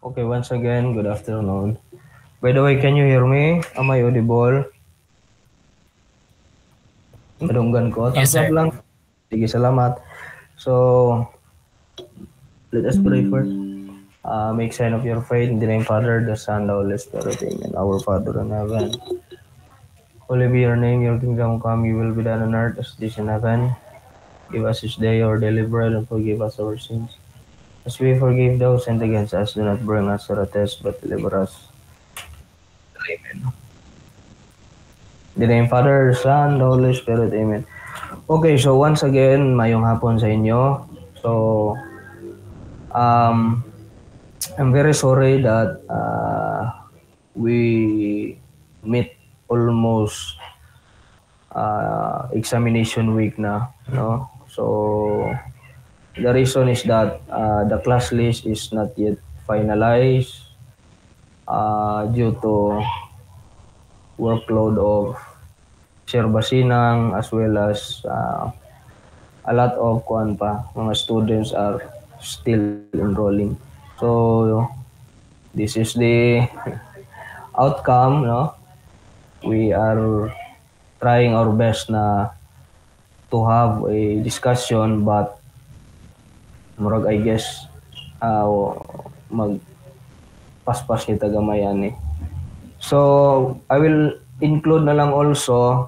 Okay, once again, good afternoon. By the way, can you hear me? Am I audible? Madunggan ko. Yes, Thumbs up sir. lang. Sige, salamat. So, let us pray first. Make sign of your faith in the name of Father, the Son, the Holy Spirit. Amen. Our Father in heaven. Holy be your name, your kingdom come, your will be done on earth as it is in heaven. Give us this day our daily bread and forgive us our sins. As we forgive those sent against us, do not bring us to the test, but deliver us. Amen. In the name of Father, Son, the Holy Spirit. Amen. Okay, so once again, mayong hapon sa inyo. So, um, I'm very sorry that we meet almost examination week na, no? So, the reason is that the class list is not yet finalized due to workload of Sir Basinang as well as a lot of mga students are still enrolling. So this is the outcome, no? We are trying our best na to have a discussion, but murag I guess mag paspas kita gamayan eh. So I will include na lang also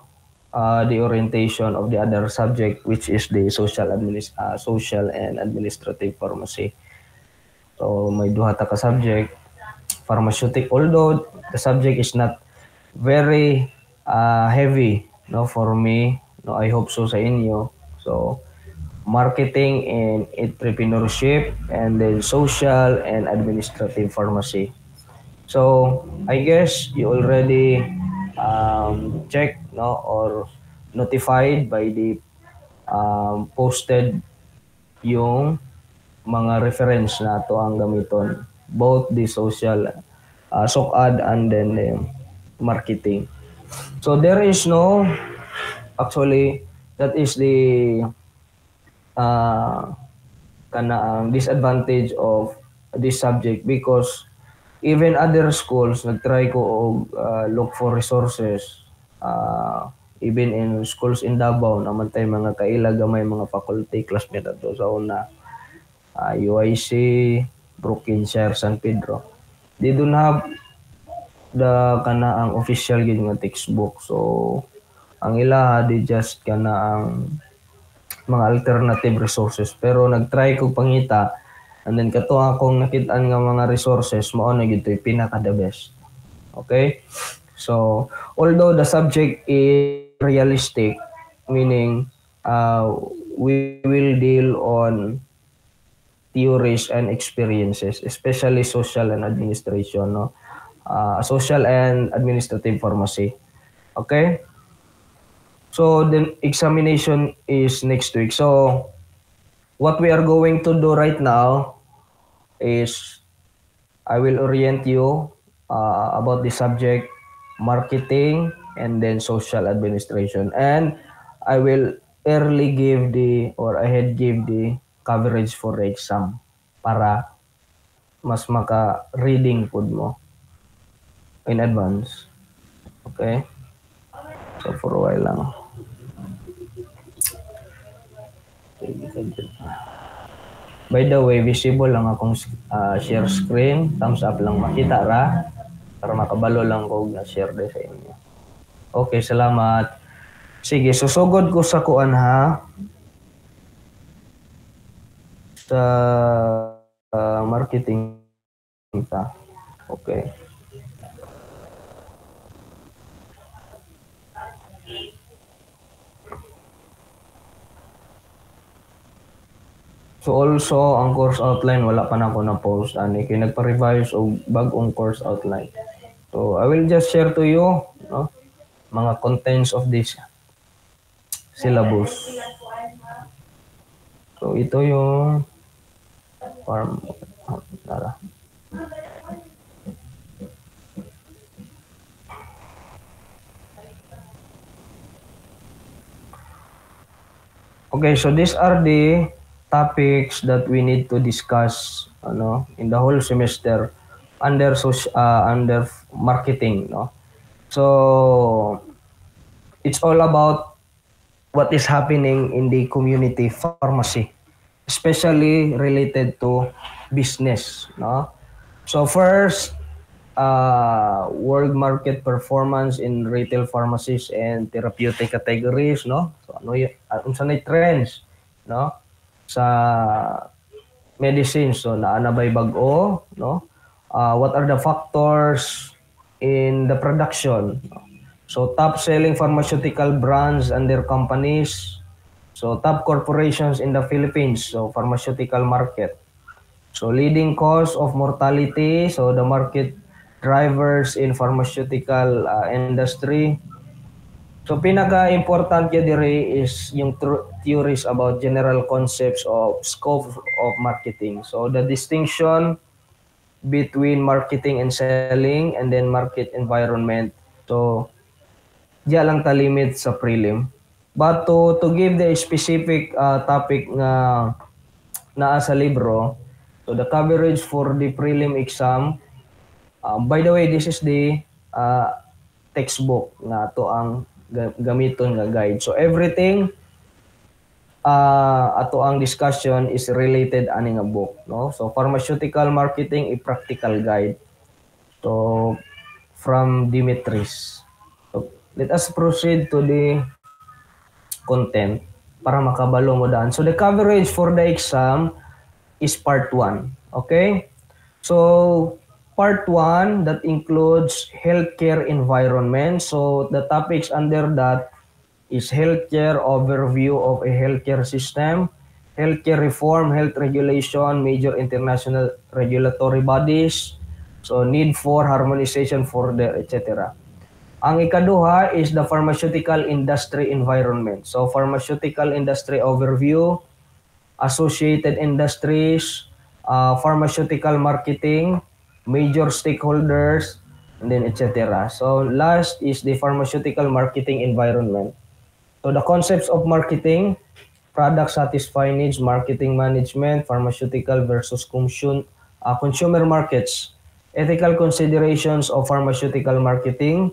the orientation of the other subject, which is the social and administrative pharmacy. So may duha ta ka subject, pharmaceutic, although the subject is not very heavy, no, for me, no, I hope so sa inyo. So marketing and entrepreneurship, and then social and administrative pharmacy. So I guess you already checked, no, or notified by the posted yung mga reference na to ang gamiton, both the social SOCAD and then marketing. So there is no, actually, that is the kanang disadvantage of this subject, because even other schools nagtry ko og look for resources, even in schools in Davao naman tay mga kaila gamay mga faculty classmate ato sa una, UIC, Brookings, San Pedro. They don't have the kanaang official gid nga textbook. So ang ilaha they just kanaang mga alternative resources, pero nagtry ko pangita, and then kato akong nakit-an nga mga resources mao na gid pinaka the best. Okay, so although the subject is realistic, meaning we will deal on theories and experiences, especially social and administration, no, social and administrative pharmacy. Okay, so the examination is next week. So what we are going to do right now is I will orient you about the subject marketing and then social administration, and I will early give the or ahead give the coverage for the exam para mas maka reading pud mo in advance. Okay, so for a while lang. By the way, visible lang akong share screen. Thumbs up lang makita ra para makabalo lang ko na share din sa inyo. Okay, salamat. Sige, susugod ko sa kuan ha. Sa marketing ta. Okay. So also, ang course outline, wala pa na ako na-post. Ani, kaya nagpa-revise o bagong course outline. So, I will just share to you, no, mga contents of this syllabus. So, ito yung farm. Tara. Okay, so these are the topics that we need to discuss in the whole semester under marketing, no? So it's all about what is happening in the community pharmacy, especially related to business, no? So first, world market performance in retail pharmacies and therapeutic categories, no? So ano yung unsa na trends, no? Sa medicine, so naana bay bag-o, no? What are the factors in the production? So top selling pharmaceutical brands and their companies. So top corporations in the Philippines, so pharmaceutical market. So leading cause of mortality, so the market drivers in pharmaceutical industry. So pinaka-importante diri is yung theories about general concepts of scope of marketing. So the distinction between marketing and selling and then market environment. So diya lang ta limit sa prelim. But to give the specific topic nga naa sa libro, so the coverage for the prelim exam, by the way, this is the textbook nga to ang gamiton nga guide. So everything ato ang discussion is related ani nga book, no? So pharmaceutical marketing a practical guide. So from Dimitris. So let us proceed to the content para makabalo mo daan. So the coverage for the exam is part 1. Okay? So part 1 that includes healthcare environment. So the topics under that is healthcare overview of a healthcare system, healthcare reform, health regulation, major international regulatory bodies, so need for harmonization further, etc. Ang ikaduha is the pharmaceutical industry environment. So pharmaceutical industry overview, associated industries, pharmaceutical marketing, major stakeholders, and then etc. So last is the pharmaceutical marketing environment. So the concepts of marketing, product satisfy needs, marketing management, pharmaceutical versus consumer markets, ethical considerations of pharmaceutical marketing,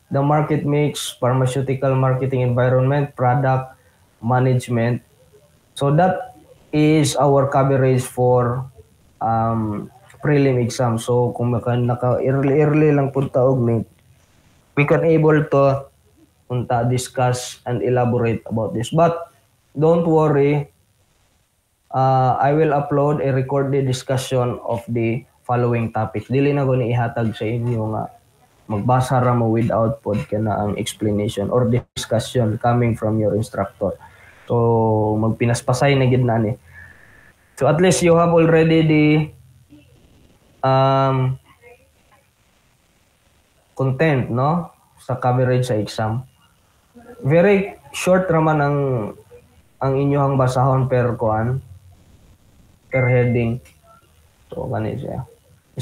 the market mix, pharmaceutical marketing environment, product management. So that is our coverage for prelim exam. So kung naka-early lang punta og we can able to discuss and elaborate about this. But don't worry, I will upload a recorded discussion of the following topics. Dili na ko ni ihatag sa inyo nga magbasa ra mo without pod kana ang explanation or discussion coming from your instructor. So magpinaspasay na gid na ni. So at least you have already the content, no, sa coverage sa exam. Very short raman ang inyong basahon per heading. So kani siya.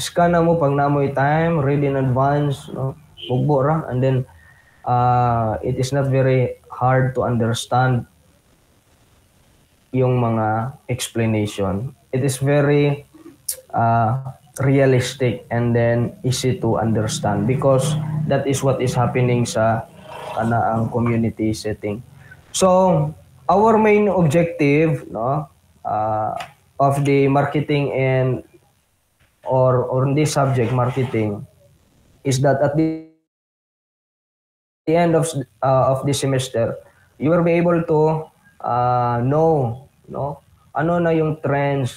Scan na mo pag namoy time, read in advance, no? Bugbo ra, and then it is not very hard to understand yung mga explanation. It is very realistic and then easy to understand because that is what is happening sa ang community setting. So our main objective, no, of the marketing and or on this subject marketing is that at the end of the semester you will be able to know, no, ano na yung trends,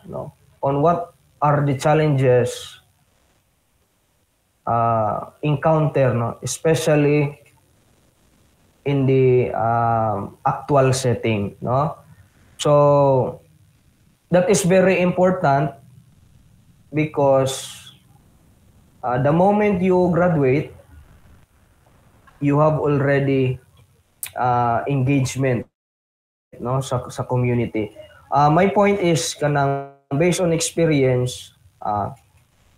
no, on what are the challenges encounter, no, especially in the actual setting, no. So that is very important because the moment you graduate, you have already engagement, no, sa community. My point is kanang based on experience,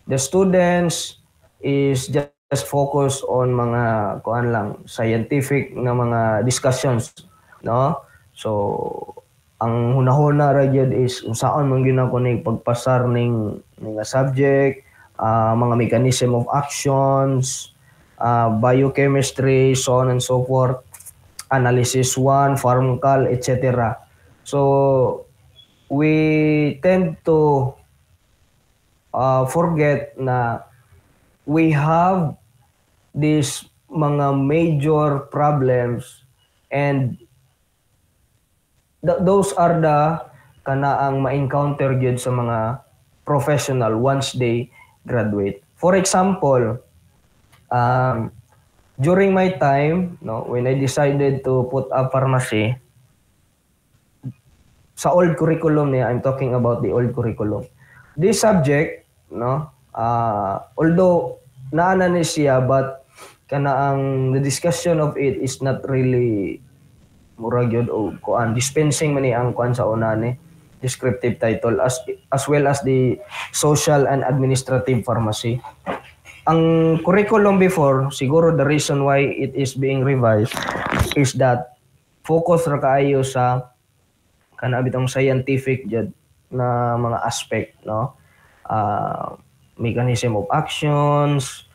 the students is just focus on mga kuan lang scientific na mga discussions, no. So ang hunahuna ra gyud is unsaon man gyud ako ni pagpasar ning subject, mga mechanism of actions, biochemistry, so on and so forth, analysis 1, pharmacal, etc. So we tend to forget na we have these mga major problems, and those are the kanaang ma-encounter gyud sa mga professional once they graduate. For example, during my time, no, when I decided to put up pharmacy, sa old curriculum niya, I'm talking about the old curriculum. This subject, no, although naana ni siya, but kanaang the discussion of it is not really murag yun o kuan, dispensing man ni ang kuan sa una ni descriptive title, as well as the social and administrative pharmacy. Ang curriculum before, siguro the reason why it is being revised is that focus ra kaayo sa kana bitong scientific jud na mga aspect, no, mechanism of actions,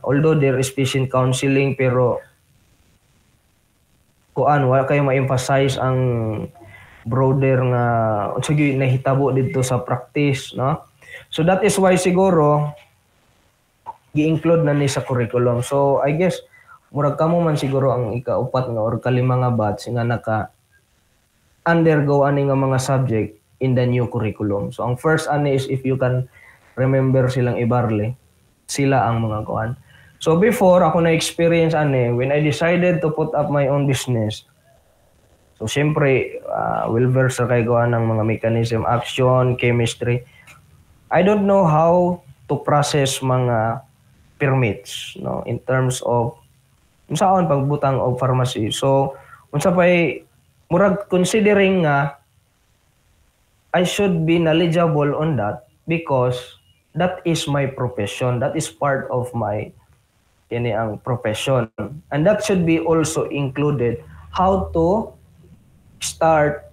although there is patient counseling, pero kuan wala kayo ma-emphasize ang broader nga unsa gyud nahitabo didto sa practice, no. So that is why siguro gi-include na ni sa curriculum. So I guess murag kamo man siguro ang ikaupat nga or kalima nga batch nga naka undergo ani nga mga subject in the new curriculum. So ang first ani is, if you can remember, silang Ibarle, sila ang mga kuan. So before ako na experience ani when I decided to put up my own business. So syempre will verse kay kuan ng mga mechanism, action, chemistry. I don't know how to process mga permits, no, in terms of unsaon pagbutang og pharmacy. So unsa pay murag considering nga I should be knowledgeable on that because that is my profession. That is part of my kini ang profession. And that should be also included how to start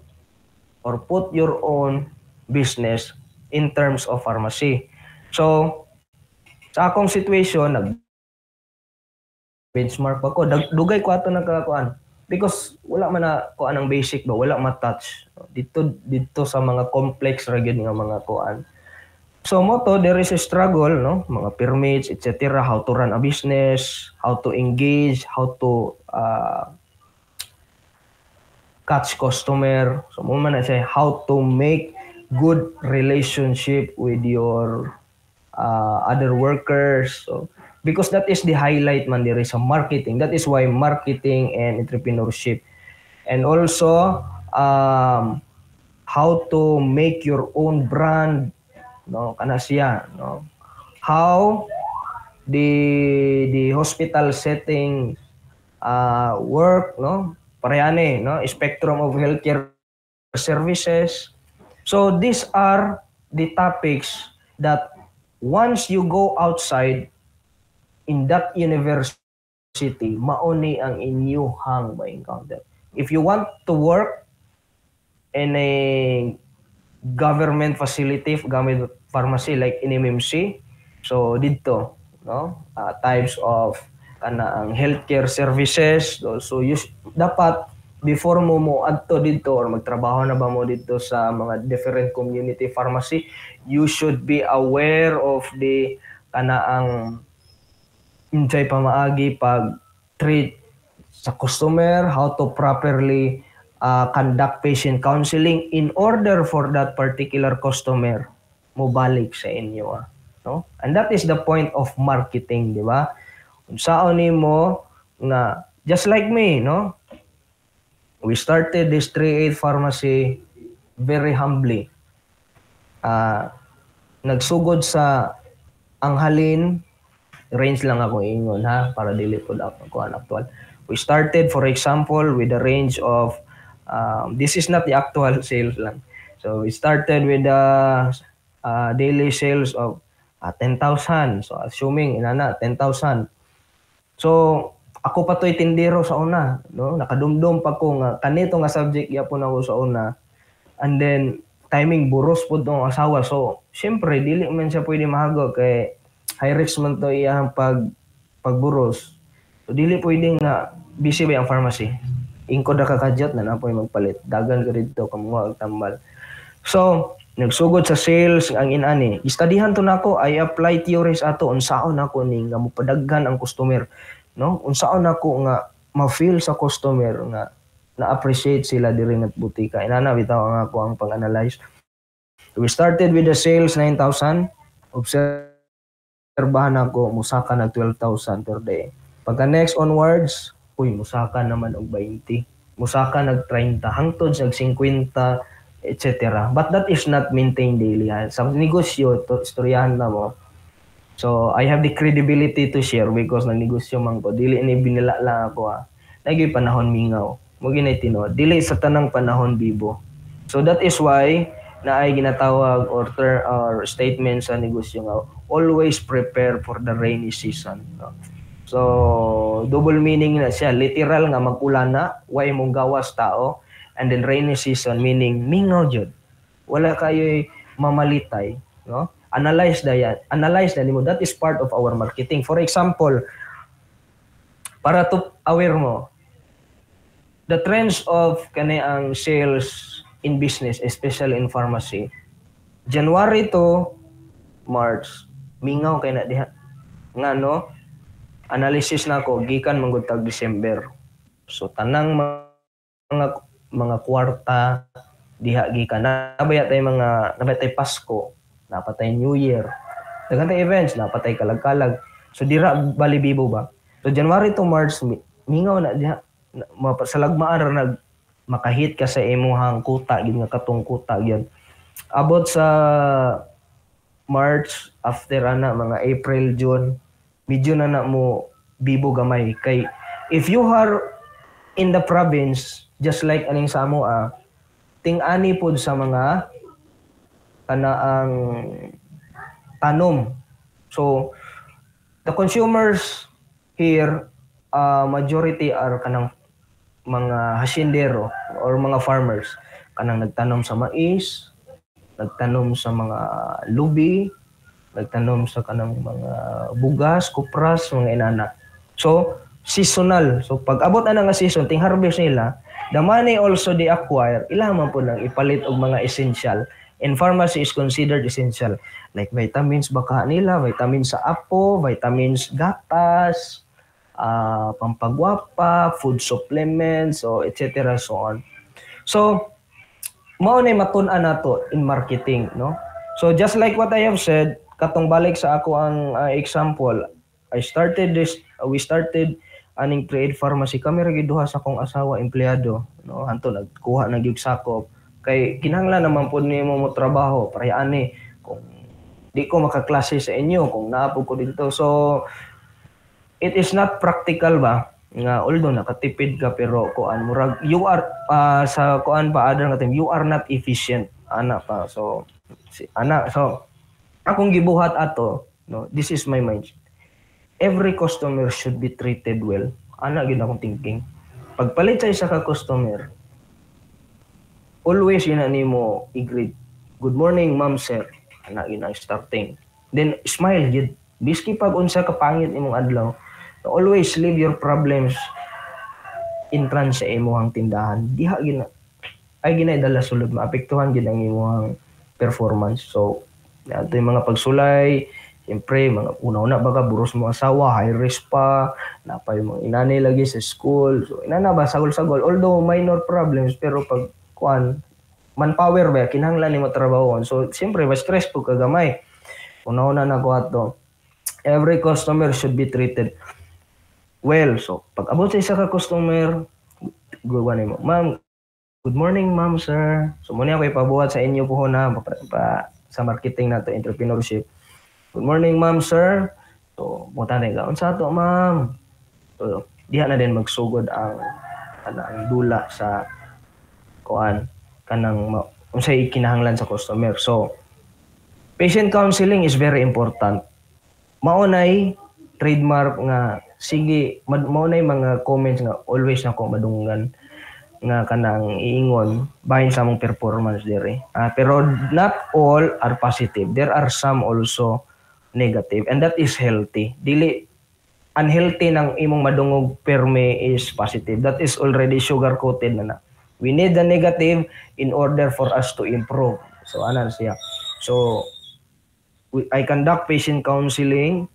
or put your own business in terms of pharmacy. So sa akong situation, nag-benchmark pa ko. Dugay ko ato nagkakuan. Because wala man na kuan ang basic ba, wala ma-touch. Dito sa mga complex ra gyud nga mga kuan. So mo to, there is a struggle, no, mga permits, etc., how to run a business, how to engage, how to catch customer. So mo man na say how to make good relationship with your other workers. So because that is the highlight man there is a marketing. That is why marketing and entrepreneurship. And also how to make your own brand, no, kana siya, no, how the hospital setting work, no, parehani, no, spectrum of healthcare services. So these are the topics that once you go outside in that university, mauni ang inyuhang ma-encounter. If you want to work in a government facility, government pharmacy like in MMC, so dito, no, types of ang healthcare services. So dapat before mo adto dito or magtrabaho na ba mo dito sa mga different community pharmacy, you should be aware of the kanaang insay pamaagi pag treat sa customer, how to properly conduct patient counseling in order for that particular customer mo balik sa inyo, no? And that is the point of marketing, di ba? Unsaon nimo na just like me, no? We started this 3-8 pharmacy very humbly. Nagsugod sa anghalin, range lang ako ingon ha, para dili po ako actual. We started, for example, with a range of this is not the actual sales lang. So we started with daily sales of 10,000. So assuming inana 10,000. So ako pa to'y tindero sa una, no? Nakadumdum pa ko nga kanito nga subject yapon ako sa una. And then timing buros pud ng asawa. So syempre dili man siya pwede mahago kay high risk man to iyang pagburos. So dili pwede nga busy ba ang pharmacy. Ingko da kakadyot na napoy magpalit. Dagan ka dito kamuha og tambal. So, nagsugod sa sales ang inani. Istadihan to nako, I apply theories ato unsaon nako ni nga mopadaghan ang customer, no? Unsaon nako nga ma-feel sa customer nga na-appreciate sila diri nga butika. Inana bitaw ang ako ang pang-analyze. So we started with the sales 9,000. Obserbahan ako musaka nag 12,000 per day. Pagka next onwards, musaka naman og 20. Musaka nag 30 hangtod sa 50 etc. But that is not maintained daily. Sa negosyo, istoryahan na mo. So, I have the credibility to share because nagnegosyo man ko. Dili ni binila lang ako Lagi panahon mingaw. Mugi na tino. Dili sa tanang panahon bibo. So, that is why na ay ginatawag or statement sa negosyo nga, always prepare for the rainy season. No? So, double meaning na siya. Literal nga mag-ulan na, way mong gawas tao. And then rainy season meaning mingaw jud. Wala kayo mamalitay, no? Analyze na nimo. That is part of our marketing. For example, para to aware mo the trends of ang sales in business, especially in pharmacy. January to March, mingaw kay na diha. Nga no? Analysis nako gikan manggod tag December. So tanang mga kwarta diha gikan nabaya tay Pasko, napatay New Year, daghan tay events, napatay kalag-kalag. So dira balibibo ba. So January to March mingaw na diha mapasalagmaan ra nag makahit ka sa imuhang kuta gid nga katong kuta gyud. Abot sa March after mga April, June, medyo na mo bibo gamay kay if you are in the province just like aning sa amo ting-ani pod sa mga kanaang tanom. So the consumers here majority are kanang mga hasyendero or mga farmers kanang nagtanom sa mais, nagtanom sa mga lubi, nagtanom sa kanang mga bugas, kupras, mga inana. So seasonal. So pag abot na nga season ting harvest nila, the money also they acquire, ilaman po lang ipalit og mga essential. And pharmacy is considered essential. Like vitamins baka nila, vitamins sa apo, vitamins gatas, pampagwapa, food supplements, so etc. so on. So, mao na matun-an nato in marketing, no? So just like what I have said, katong balik sa ako ang example, we started aning trade pharmacy kami ra gid duha sa akong asawa empleyado, no? Hanto nagkuha na gyud sakop kay kinahanglan naman pud nimo mo trabaho para ani kung di ko makaklase sa inyo kung naapod ko dito. So it is not practical ba nga although nakatipid ka pero kuan murag you are sa kuan pa other nga time you are not efficient ana pa. So akong gibuhat ato, no, this is my mind. Every customer should be treated well. Ana gyud akong thinking. Pagpalit sa isa ka customer, always yun nimo i-greet. Good morning, ma'am, sir. Ana yun ang starting. Then smile gyud. Biski pag unsa ka pangit imong adlaw, always leave your problems in trans sa imong tindahan. Diha ginay dala sulod maapektuhan gyud ang imong performance. So ato yung mga pagsulay, siyempre, mga una-una baga, buros mo asawa, high risk pa, napa yung mga inanay lagi sa school. So, inana ba, sagol-sagol. Although, minor problems, pero pag, manpower ba, kinahanglan ni mo trabahon. So, siyempre, mas stress po kagamay. Una-una na ko ato. Every customer should be treated well. So, pag abot sa isa ka customer, gawa mo, ma'am, good morning, ma'am, sir. So, muna ako ipabuhat sa inyo po na sa marketing nato, entrepreneurship. Good morning, ma'am, sir. So, muta na ikaw. Unsa to, ma'am? So, diha na din magsugod ang dula sa kanang unsay kinahanglan sa customer. So, patient counseling is very important. Maunay trademark nga sige, maunay mga comments nga always na ko madunggan. nga kanang iingon bahin sa mong performance dire. Pero not all are positive. There are some also negative, and that is healthy. Dili unhealthy ng imong madungog perme is positive. That is already sugar coated na. We need the negative in order for us to improve. So ana siya. So I conduct patient counseling.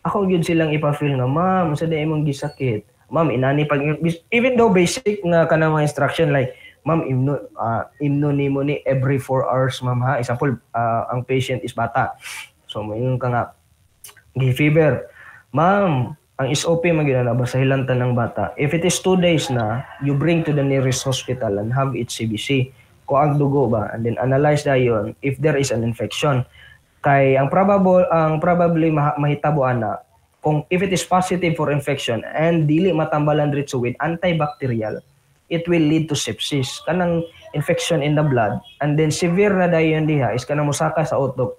Ako gyud silang ipa-feel nga, ma'am, sa day imong gisakit. Ma'am, inani pag even though basic nga kanang mga instruction like, ma'am, imno nimo ni every 4 hours, ma'am ha. Example, ang patient is bata. So moingon ka nga, fever. Ma'am, ang SOP magina ba sa hilantan ng bata. If it is 2 days na, you bring to the nearest hospital and have it CBC. Kung ang dugo ba, and then analyze dayon if there is an infection. Kay ang probably mahitabuan na kung if it is positive for infection and dili matambalan diretso with antibacterial, it will lead to sepsis, kanang infection in the blood, and then severe na dayon diha is kanang mosaka sa utok.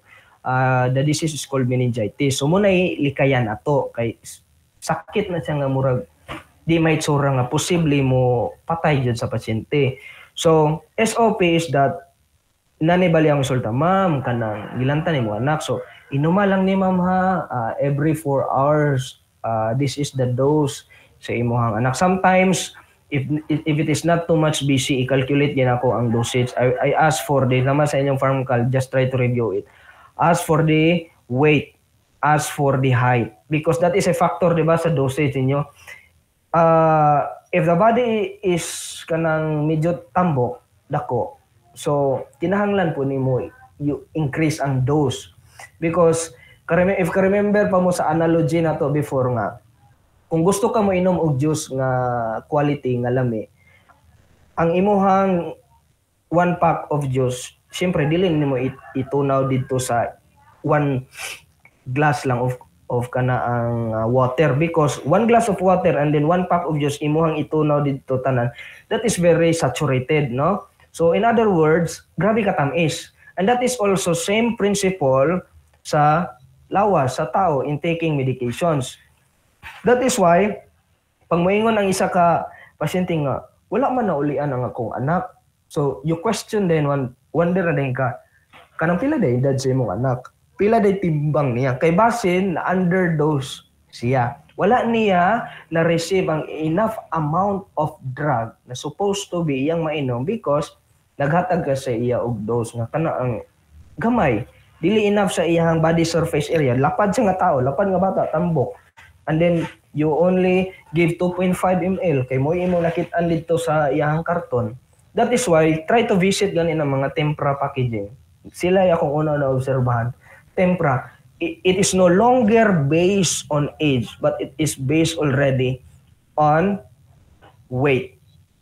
The disease is called meningitis. So muna likayan ato kay sakit na siya nga murag di may tsura nga posible mo patay jud sa pasyente. So SOP is that nanibali ang resulta, ma'am, kanang gilantan ni mo anak. So, inuma lang ni ma'am ha, every 4 hours, this is the dose sa imuhang anak. Sometimes, if it is not too much busy, i-calculate din ako ang dosage. I ask for the, naman sa inyong pharmacal, just try to review it. Ask for the weight, ask for the height, because that is a factor, di ba, sa dosage niyo. If the body is kanang medyo tambok, dako, so, kinahanglan po nimo you increase ang dose. Because, if ka-remember pa mo sa analogy na to before nga, kung gusto ka mo inom og juice nga quality, nga lami, ang imuhang 1 pack of juice, syempre, dili nimo itunaw dito sa 1 glass lang of kana ang water. Because 1 glass of water and then 1 pack of juice, imuhang itunaw dito tanan, that is very saturated, no? So in other words, grabe ka tamis. And that is also same principle sa lawas, sa tao in taking medications. That is why, pag moingon ang isa ka pasyente nga, wala man na ulian ang akong anak. So you question then, wonder na din ka, kanang pila day edad sa imong anak? Pila day timbang niya? Kay basin na underdose siya. Wala niya na-receive ang enough amount of drug na supposed to be iyang mainom because naghatag ka sa iya og dose nga kana ang gamay. Dili enough sa iyang body surface area. Lapad siya nga tao, lapad nga bata, tambok. And then, you only give 2.5 ml kay mo imo nakit-an dito sa iyang karton. That is why, try to visit ganin ang mga tempra packaging. Sila akong una na obserbahan. Tempra, it is no longer based on age, but it is based already on weight.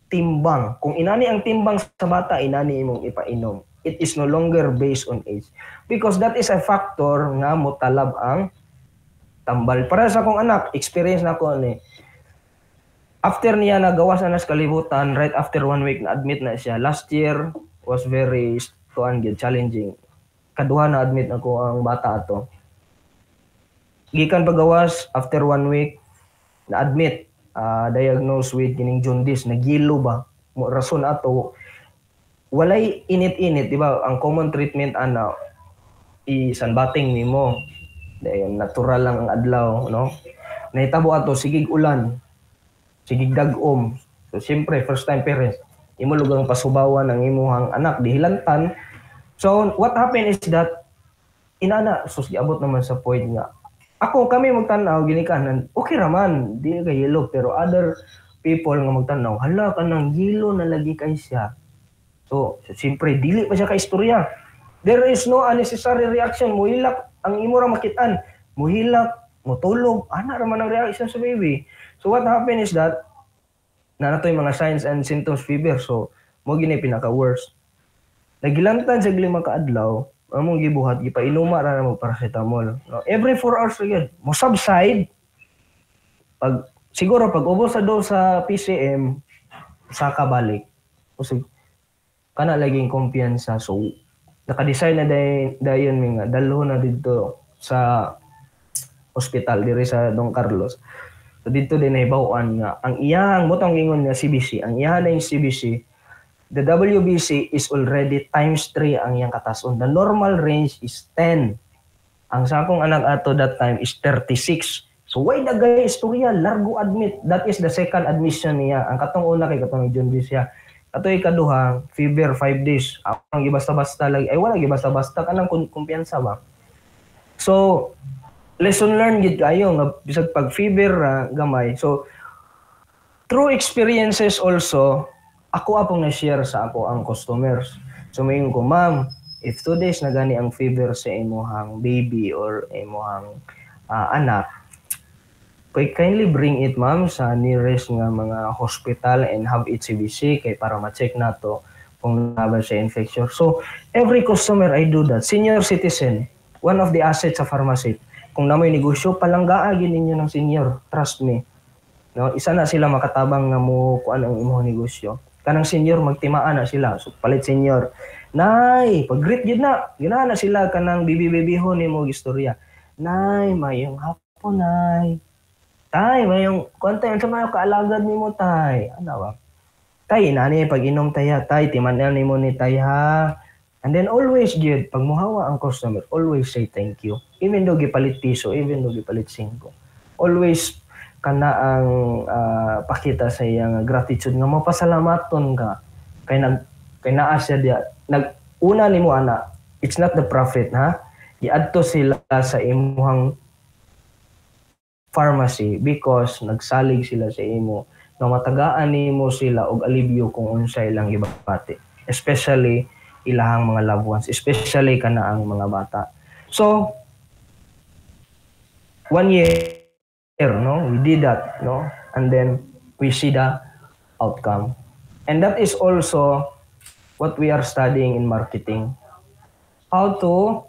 Timbang. Kung inani ang timbang sa bata, inani imong ipainom. It is no longer based on age. Because that is a factor nga motalab ang tambal. Para sa akong anak, experience na ko ni. After niya nagawas na sa kalibutan, right after 1 week na admit na siya. Last year was very challenging. Kaduha na admit ako ang bata ato. Gikan pagawas after 1 week na admit diagnosed with kining jaundice, nagilo ba? Rason ato, walay init-init, di ba? Ang common treatment ana sunbathing nimo. Dayon natural lang ang adlaw, no? Nahitabo ato sigig ulan, sigig dag-om. So siyempre first time parents, imo lugang pasubawan ang imuhang anak dihilantan. So what happened is that inana sus giabot naman sa point nga kami magtanaw ginikanan, okay raman, di ka yelo, pero other people nga magtanaw, hala ka ng yelo na lagi kay siya. So, siyempre, dili pa siya ka-istorya. There is no unnecessary reaction. Muhilak, ang imo ra makitaan, muhilak, mutulog, ana raman ang reaction sa baby. So, what happened is that, na nato yung mga signs and symptoms fever, so, mo gini pinaka-worst. Nagilantan sa 5 kaadlaw, among gibuhat gipainuma ra mo paracetamol. No, every 4 hours again mo subside. Pag siguro pag ubos sa dose sa PCM saka balik. Kasi kana laging kumpiyansa. So naka-design na dayon mi nga dalho na dito sa hospital diri sa Don Carlos. So dito din nahibaw-an nga ang iyang butang ingon nga CBC, ang iyahan na yung CBC, the WBC is already times 3 ang iyang katason. The normal range is 10. Ang sa akong anak ato that time is 36. So why dagay istorya, largo admit. That is the second admission niya. Ang katong una kay katong John B siya. Ato ikaduha, fever 5 days. Ang gibasta-basta lagi. Ay wala gibasta-basta kanang kumpiyansa ba. So lesson learned gid kayo nga bisag pag fever gamay. So through experiences also, ako apong na-share sa ako ang customers. So mayon ko, ma'am, if 2 days na gani ang fever sa imuhang baby or imuhang anak, kindly bring it, ma'am, sa nearest nga mga hospital and have it CBC kay para ma-check nato kung naban sa infection. So every customer I do that. Senior citizen, one of the assets sa pharmacy. Kung namoy negosyo, palanggaagin ninyo ng senior. Trust me. No, isa na sila makatabang nga mo kung anong imong negosyo. Kanang senior magtimaan na sila. So palit senior. Nay, pag-greet yun na. Gina sila kanang bibi-bibihon ni mo istorya. Nay, mayong hapon, nay. Tay, mayong konten sa mga kaalagad ni mo, tay. Ano ba? Tay, nani pag-inom taya, tay, timanan ni mo ni tay ha. And then always, Jed, pag muhawa ang customer, always say thank you. Even though gipalit piso, even though gipalit 5. Always kana ang pakita sa iyang gratitude nga mapasalamaton ka. Kay naa siya dia. Una nimo ana, it's not the profit ha. Giadto sila sa imuhang pharmacy because nagsalig sila sa imo nga matagaan nimo sila og alibyo kung unsay lang gibati. Especially ilahang mga loved ones, especially kanaang mga bata. So 1 year, no, we did that, no, and then we see the outcome, and that is also what we are studying in marketing, how to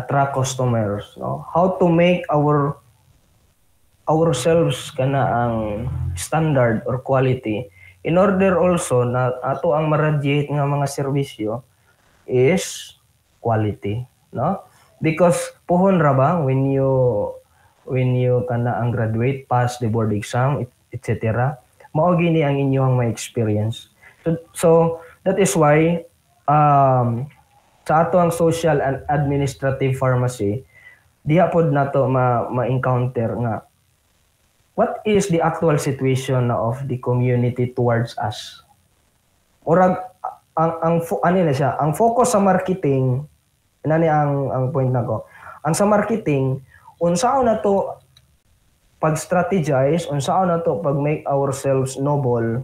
attract customers, no, how to make ourselves kanaang standard or quality in order also na ato ang ma-radiate nga mga serbisyo is quality, no? Because puhon ra ba when you kana ang graduate, pass the board exam, etc. Mao gini ang inyong may experience. So that is why sa ato ang social and administrative pharmacy, diha pod nato ma-encounter nga what is the actual situation of the community towards us. Murag ang focus sa marketing, nani ang point nako. Ang sa marketing, unsaon na to pag-strategize, unsaon na to pag-make ourselves noble,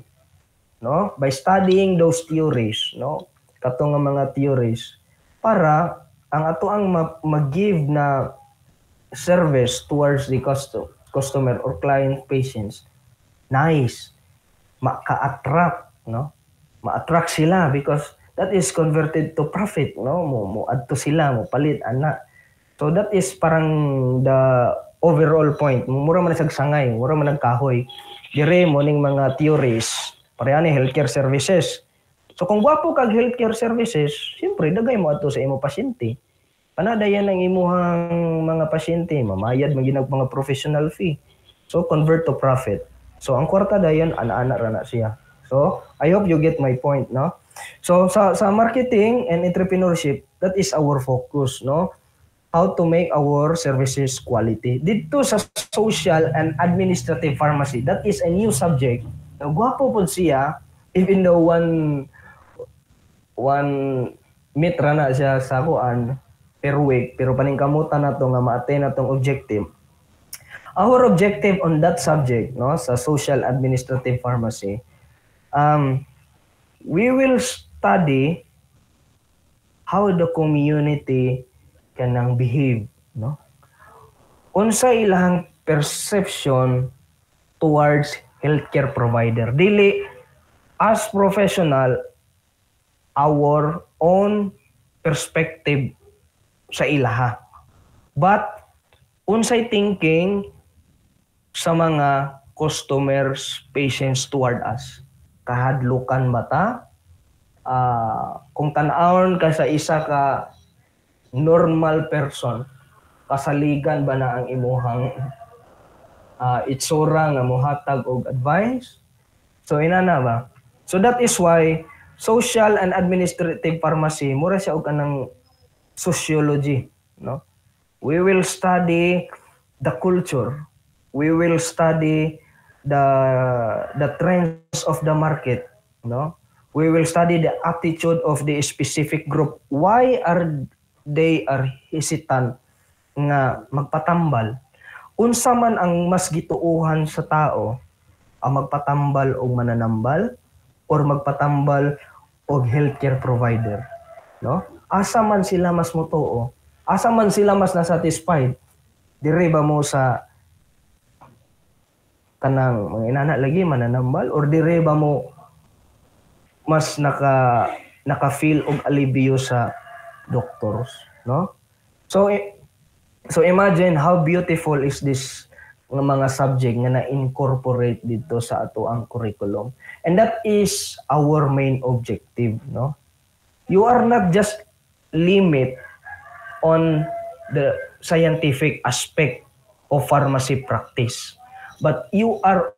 no? By studying those theories, no? Katong mga theories para ang ato ang mag-give na service towards the customer or client patients nice, maka-attract, no? Ma-attract sila because that is converted to profit, no? Mo adto sila, mo palit ana. So that is parang the overall point. Mura man nagsangay, mura man nagkahoy. Dire mo ning mga theories, pareha ni healthcare services. So kung gwapo kag healthcare services, siyempre dagay mo adto sa imo pasyente. Panadayan ang imuhang mga pasyente, mamayad man mga professional fee. So convert to profit. So ang kwarta dayon ana-ana ra na siya. So I hope you get my point, no? So sa marketing and entrepreneurship, that is our focus, no? How to make our services quality. Dito sa social and administrative pharmacy, that is a new subject. Gwapo po siya, even though one meet ra na siya sa kuan per week, pero paningkamutan nato nga ma-attain natong objective. Our objective on that subject, no, sa social administrative pharmacy, we will study how the community kanang behave, no? Unsa ilang perception towards healthcare provider. Dili as professional, our own perspective sa ilaha. But unsay thinking sa mga customers, patients toward us. Kahadlukan ba ta? Kung tan-awon ka sa isa ka normal person, kasaligan ba na ang imuhang itsura nga mohatag og advice. So inana ba? So that is why social and administrative pharmacy mura siya og kanang sociology, no? We will study the culture. We will study the trends of the market, no? We will study the attitude of the specific group. Why are they hesitant nga magpatambal? Unsa man ang mas gituuhan sa tao, ang magpatambal o mananambal or magpatambal og healthcare provider, no? Asa man sila mas motuo, asa man sila mas na-satisfied, dire ba mo sa kanang mga inana lagi mananambal or dire ba mo mas naka-feel og alibyo sa doctors, no? So imagine how beautiful is this ng mga subject nga na-incorporate dito sa ato ang curriculum. And that is our main objective, no? You are not just limit on the scientific aspect of pharmacy practice, but you are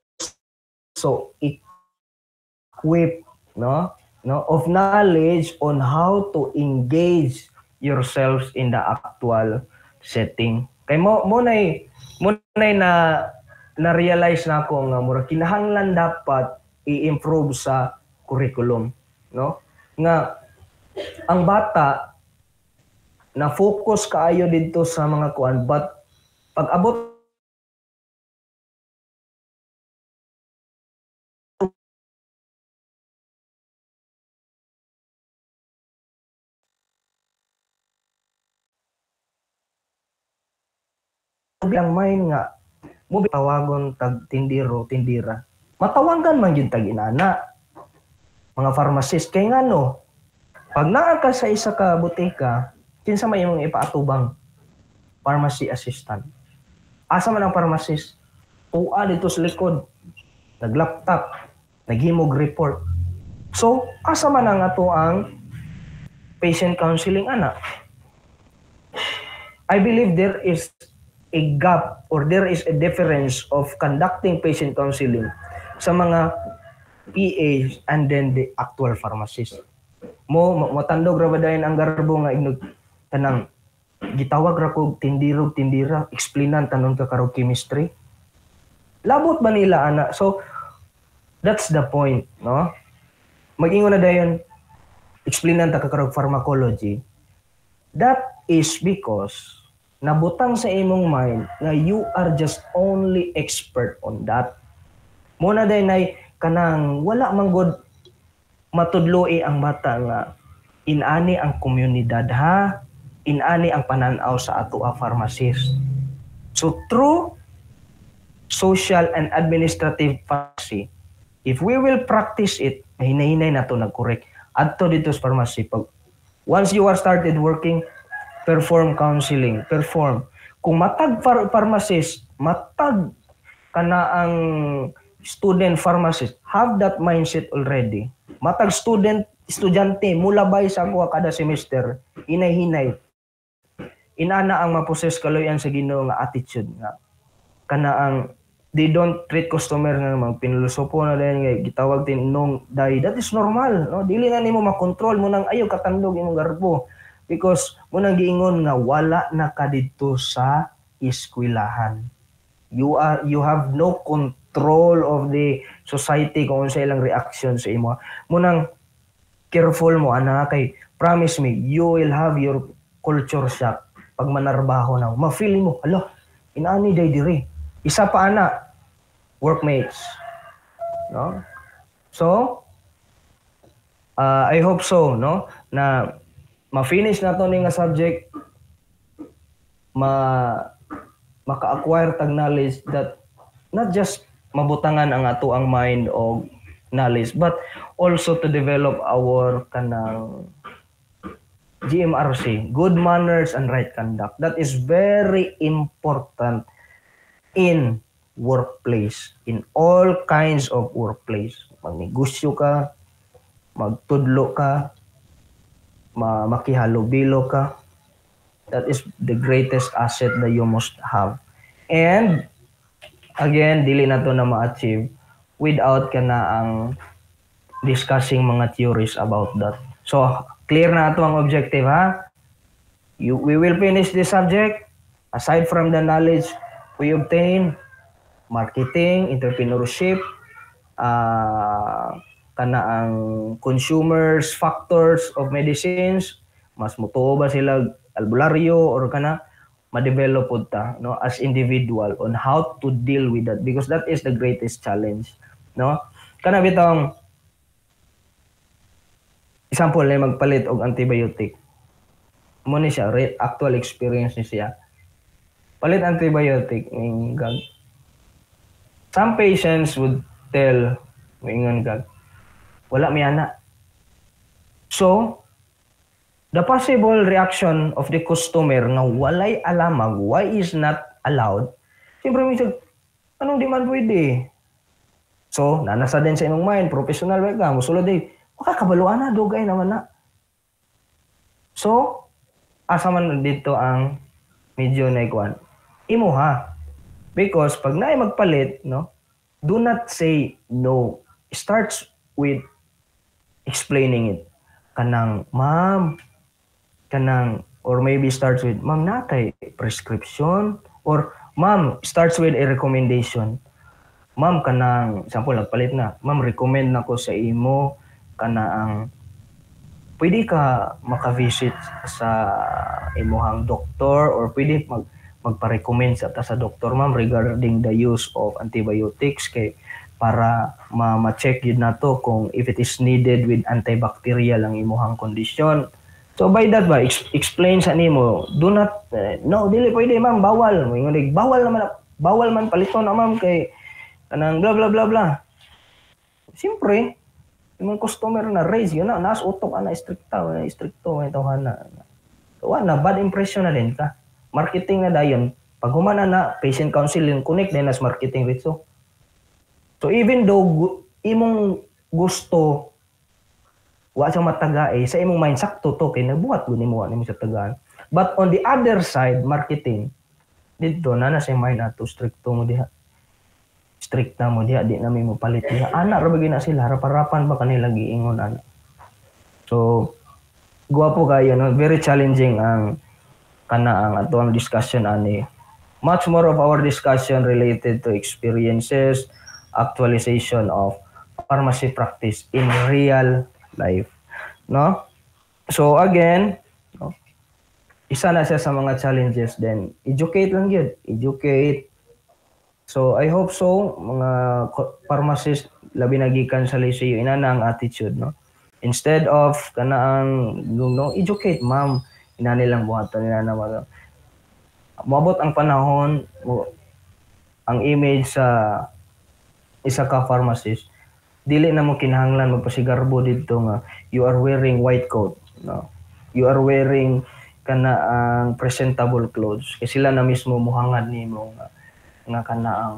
also equipped, no, of knowledge on how to engage yourselves in the actual setting. Kay mo nay na realize na ako nga mura kinahanglan dapat i-improve sa curriculum, no? Nga ang bata na focus kaayo dito sa mga kuan, but pag abot ang mind nga mo tawagon tag tindiro tindira, matawagan man gyud tag inana mga pharmacist. Kay ngano pag naa ka sa isa ka butika, kinsa may imong ipaatubang? Pharmacy assistant. Asa man ang pharmacist? Tuwa dito sa likod, nag-laptop, naghimog report. So asa man ang ato ang patient counseling ana? I believe there is a gap or there is a difference of conducting patient counseling sa mga PAs and then the actual pharmacist. Matandog ra ba dayon ang garbo nga ignog tanang gitawag ra kog tindirog tindira, explainan tanon ka karog chemistry. Labot ba nila ana? So that's the point, no? Mag-ingon na dayon explainan ta ka karog pharmacology. That is because nabutang sa imong mind nga you are just only expert on that. Muna day nay kanang wala man gud matudloi ang bata nga inani ang komunidad ha, inani ang pananaw sa ato a pharmacist. So through social and administrative pharmacy, if we will practice it, hinay-hinay na to nag-correct. Adto dito sa pharmacy, pag once you are started working, perform counseling, perform. Kung matag pharmacist, matag kana ang student pharmacist, have that mindset already. Matag estudyante, mulabay sa ako kada semester, hinay-hinay. Inana ang maposes kaloyan sa Ginoo nga attitude nga. Kana ang they don't treat customer nga magpinulusopo na dayon nga gitawag tin nong dai. That is normal, no? Dili na nimo makontrol mo nang ayaw katandog imong garbo. Because munang giingon nga wala na ka dito sa eskwelahan. You have no control of the society kung unsa ilang reaction sa imo. Munang careful mo ana kay promise me you will have your culture shock pag manarbaho na. Ma-feel mo, hala, inaani day dire. Isa pa ana, workmates. No? So I hope so, no? Na ma-finish na to nga subject, maka-acquire tag knowledge that not just mabutangan ang ato ang mind o knowledge, but also to develop our kanang GMRC, good manners and right conduct. That is very important in workplace, in all kinds of workplace. Magnegosyo ka, magtudlo ka, makihalubilo ka. That is the greatest asset that you must have. And again, dili na to na ma-achieve without ka na ang discussing mga theories about that. So, clear na ito ang objective, ha? We will finish this subject. Aside from the knowledge we obtain, marketing, entrepreneurship, kana ang consumers factors of medicines, mas mutuo ba sila albularyo or kana ma-develop pod ta, no, as individual on how to deal with that, because that is the greatest challenge, no? Kana bitong example na magpalit og antibiotic, mo ni siya actual experience ni siya palit antibiotic ning gag. Some patients would tell moingon gag wala mi ana. So the possible reaction of the customer nga walay alamag why is not allowed, siyempre mi anong di man pwede. So nanasa din sa imong mind, professional ba ka musulod day makabaluan na dugay naman na. So asa man dito ang medyo naikuan imo ha, because pag naay magpalit, no, do not say no, starts with explaining it kanang ma'am kanang, or maybe starts with ma'am natay prescription, or ma'am starts with a recommendation, ma'am kanang example nagpalit na, ma'am recommend nako sa imo kana ang pwede ka maka-visit sa imuhang doktor, or pwede magpa-recommend sa doktor ma'am regarding the use of antibiotics kay para ma-check yun na to kung if it is needed with antibacterial ang imuhang kondisyon. So by that ba, explain sa nimo, do not, no, dili pwede ma'am, bawal. Bawal man paliton na ma'am kay kanang blah blah blah blah. Siyempre, yung customer na raise yun na, nas utok na stricto ito na. So na, bad impression na din ka. Marketing na dayon. Pag humana na, patient counseling, connect din as marketing rito. So even though imong gusto wa siya mataga sa imong mind sakto to kay nabuhat gud nimo nimo sa tagaan. But on the other side, marketing dito na sa mind ato stricto mo diha. Strict na mo diha, di na may mo palit diha. Ana ra ba gina sila, harap-harapan ba kanila giingon ana. So guwapo kayo, no? Very challenging ang kana ang atong discussion ani. Much more of our discussion related to experiences, actualization of pharmacy practice in real life, no? So again, no, isa na siya sa mga challenges, then educate lang yun, educate. So I hope so mga pharmacist labi nagikan sa liseyo inana ang attitude, no? Instead of kanaang no, educate ma'am, inani lang buhaton nila na moabot ang panahon mo ang image sa isa ka pharmacist dili na mo kinahanglan magpasigarbo dito nga you are wearing white coat, no, you are wearing kana ang presentable clothes kasi sila na mismo muhangad nimo nga kana ang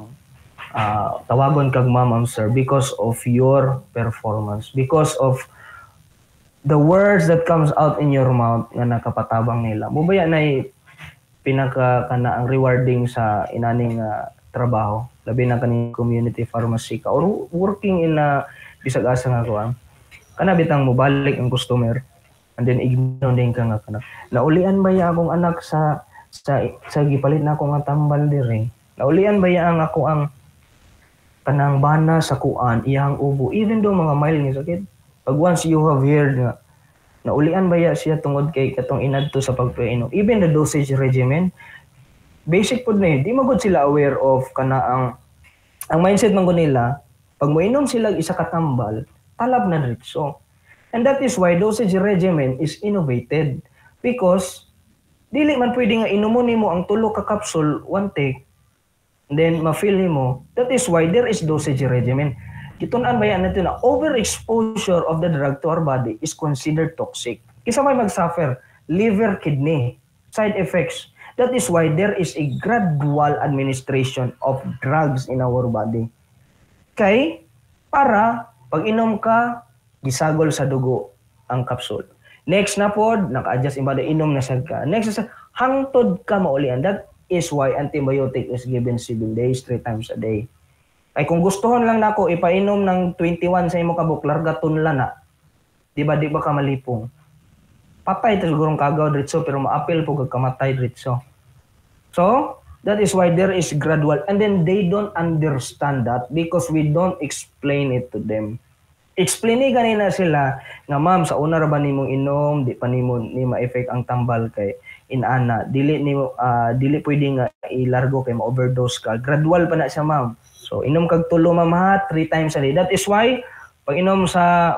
tawagon kag ma'am sir because of your performance, because of the words that comes out in your mouth nga nakapatabang nila. Mubaya na pinaka kana ang rewarding sa inaning trabaho, labi na kaning community pharmacy ka or working in a bisag asa nga kuan. Kana bitang mobalik ang customer and then ignore din ka nga kana. Naulian ba ya akong anak sa gipalit na ako nga tambal diri? Naulian ba ya ang ako ang kanang bana sa kuan iyang ubo even though mga mild nga sakit? Pag once you have heard nga naulian ba ya siya tungod kay katong inadto sa pagpainom, even the dosage regimen, basic pod na di magud sila aware of kana ang mindset man gud nila pag moinom sila isa ka tambal talab na diretso. And that is why dosage regimen is innovated, because dili man pwede nga inumon nimo ang tulo ka capsule one take then ma-feel nimo. That is why there is dosage regimen. Kitun-an ba yan natin na overexposure of the drug to our body is considered toxic. Isa may mag-suffer, liver, kidney, side effects. That is why there is a gradual administration of drugs in our body. Kay, para pag inom ka, gisagol sa dugo ang kapsul. Next na pod, naka-adjust yung body, inom na sad ka. Next na hangtod ka maulian. That is why antibiotic is given 7 days, 3 times a day. Ay kung gustuhon lang nako ipainom ng 21 sa imo kabuk, largaton lang na. Di ba ka malipong? Patay ito sigurong kagaw dritso pero maapil po kagkamatay dritso. So, that is why there is gradual and then they don't understand that because we don't explain it to them. Explain ganina sila nga ma'am sa una ra ba nimong inom di pa nimo ni ma-effect ang tambal kay inana dili pwede nga ilargo kay ma-overdose ka. Gradual pa na siya ma'am. So inom kag tulo ma'am ha 3 times a day. That is why pag inom sa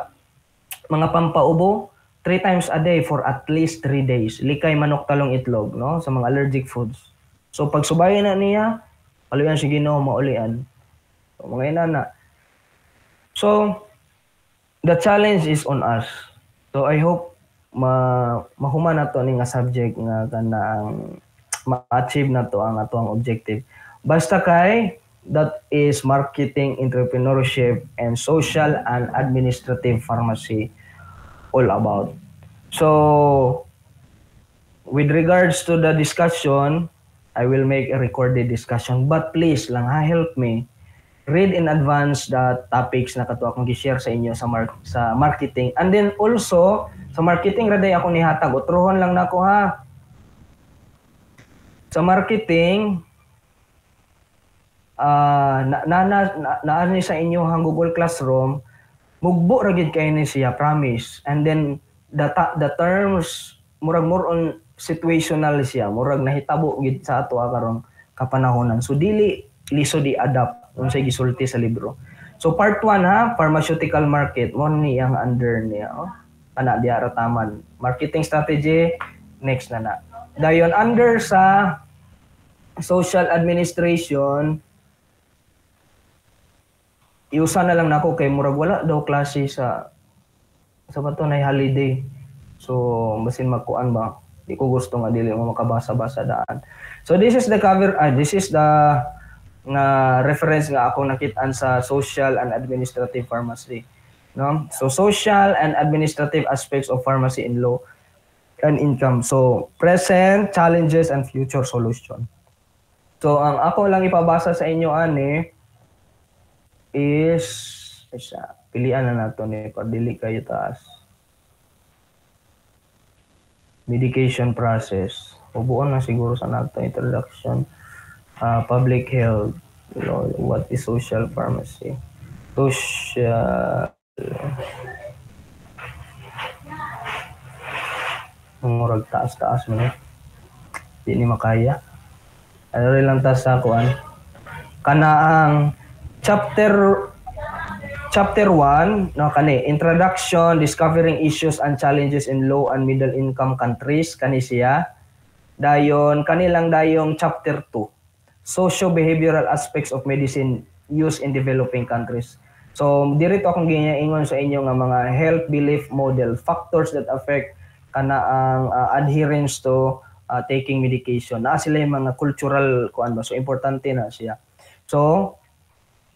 mga pampaubo 3 times a day for at least 3 days. Likay, manok, talong, itlog, no? Sa mga allergic foods. So pag subayan na niya, paluyan si Ginoo maulian. So mga inana. So the challenge is on us. So I hope mahuman na to nga subject nga kanang ma-achieve na to ang atong objective. Basta kay that is marketing, entrepreneurship, and social and administrative pharmacy all about. So with regards to the discussion, I will make a recorded discussion. But please lang help me read in advance the topics na kato akong gi-share sa inyo sa marketing. And then also, sa marketing raday ako nihatag. Utrohon lang nako ha. Sa marketing, naani sa inyo ang Google Classroom, mugbo ra gid kay ni siya, promise. And then the terms murag more on situational siya, murag nahitabo gid sa ato karong kapanahonan. So dili liso di adapt unsay gisulti sa libro. So part 1 ha, pharmaceutical market mo ni ang under niya. Ana diha ra taman. Marketing strategy next na. Dayon under sa social administration, iusa na lang nako kay murag wala daw klase sa bato na holiday. So basin magkuan ba? Di ko gusto nga dili mo makabasa-basa daan. So this is the cover, this is the nga reference nga ako nakitaan sa social and administrative pharmacy, no? So social and administrative aspects of pharmacy in law and income. So present challenges and future solution. So ang ako lang ipabasa sa inyo ani is pilian na nato ni padili kayo taas. Medication process. Ubuon na siguro sa nato introduction. Public health, you know, what is social pharmacy? Social murag taas mo no? Di ni makaya. Ano rin lang taas sa kuan. Kanaang chapter 1 no kani introduction, discovering issues and challenges in low and middle income countries kani siya. Dayon kanilang dayong chapter 2. Socio-behavioral aspects of medicine used in developing countries. So, dirito akong ginaingon sa inyo nga mga health belief model, factors that affect kanaang adherence to taking medication. Na sila yung mga cultural kuan ba. So, importante na siya. So,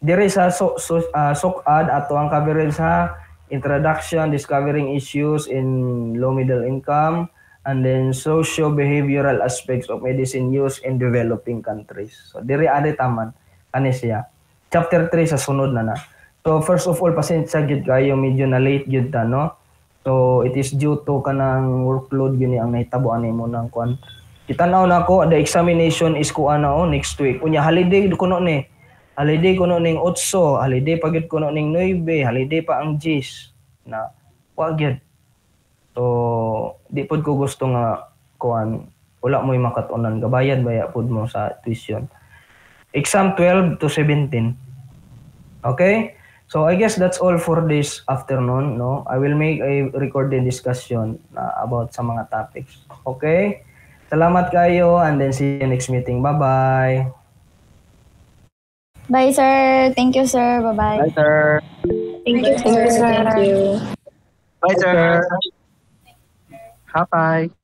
diri sa SOCAD ato ang coverage sa introduction, discovering issues in low middle income, and then socio-behavioral aspects of medicine use in developing countries. So, diri ade taman, kani siya. Chapter 3 sa sunod na. So, first of all, pasensya gid kayo, medyo na late gid ta, no? So, it is due to kanang workload yun ang nahitabuan mo ng kuan. Kitanaw na ako, the examination is kuan na next week. Unya, holiday kuno ni. Holiday kuno ning 8, holiday pagid kuno ning 9, holiday pa ang 10. Na, wag yun. So, di pod ko gusto nga kuan wala mo makatunan gabayad baya pod mo sa tuition. Exam 12 to 17. Okay? So I guess that's all for this afternoon, no? I will make a recorded discussion about sa mga topics. Okay? Salamat kayo and then see you next meeting. Bye-bye. Bye, sir. Thank you, sir. Bye-bye. Bye, sir. Thank you, sir. Thank you. Bye, sir. Bye.